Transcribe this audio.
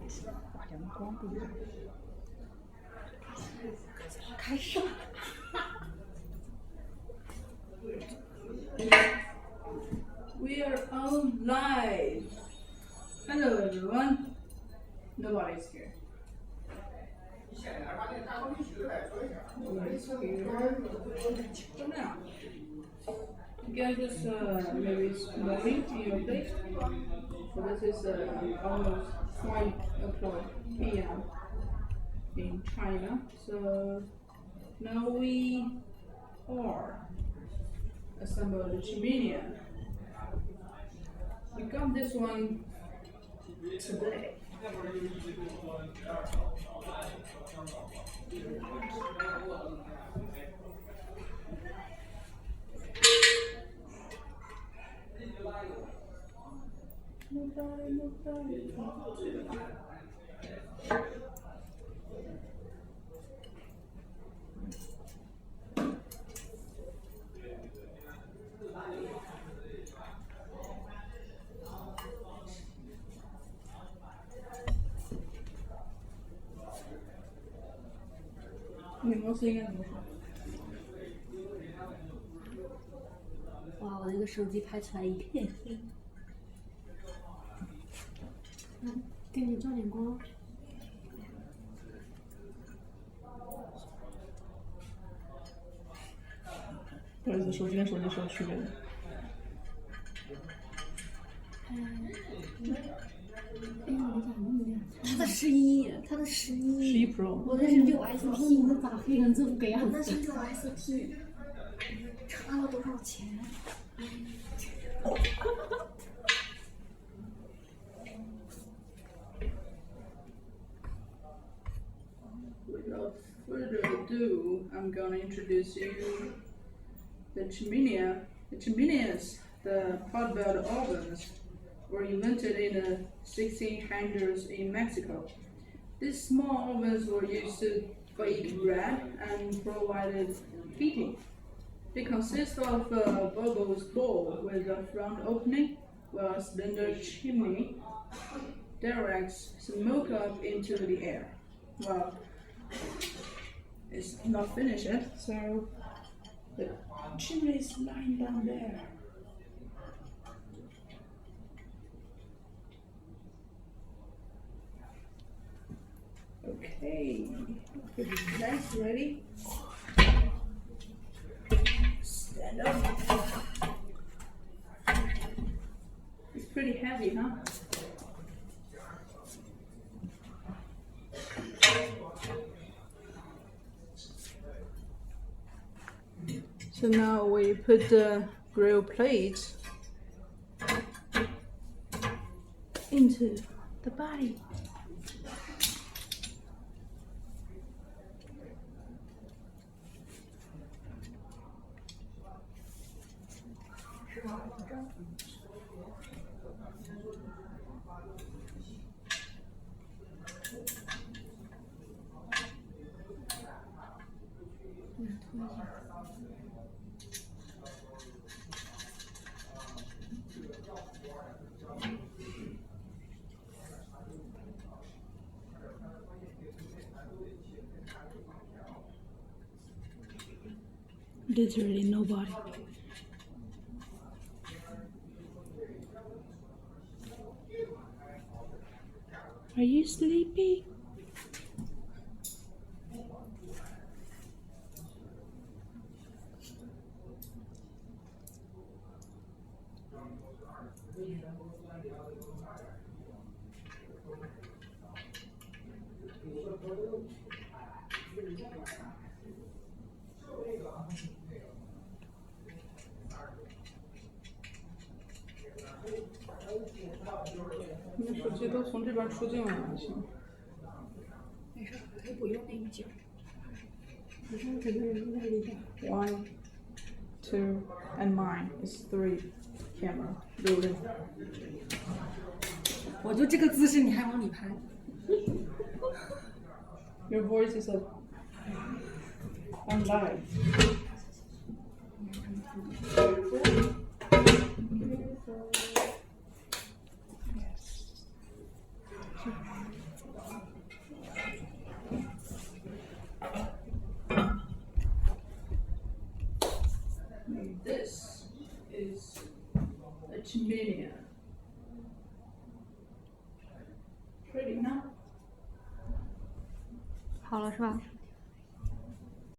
哇，阳光不一样。开始。We are on live. Hello everyone. Nobody's here. You guys just maybe morning in your place. So this is almost 5 o'clock p.m. in China. So now we are assembled the chimenea. We got this one today. Nobody. 你公司应该怎么说？哇，我那个手机拍出来一片黑。给你照点光。不好意思，手机跟手机是有区别的。它的11，它的11 Pro， 我的是6SP，那咋配成这么个样子？那是6SP， 差了多少钱？Without further ado, I'm gonna introduce you the chimenea. The chimeneas, the pot-bed ovens, were invented in the 1600s in Mexico. These small ovens were used to bake bread and provided heating. They consist of a bulbous bowl with a front opening, while a slender chimney directs smoke up into the air. Well, it's not finished yet, so the chimney is lying down there. Okay, that's ready. Stand up. It's pretty heavy, huh? So now we put the grill plate into the body. Literally nobody. Are you sleepy?你的手机都从这边出镜了，行。没事，可以不用那个镜。你看整个人都在里边。 1, 2, and mine is 3 camera rolling. 我就这个姿势，你还往里拍？ Your voice is on live. this is a chimenea. Pretty, huh? 好了是吧？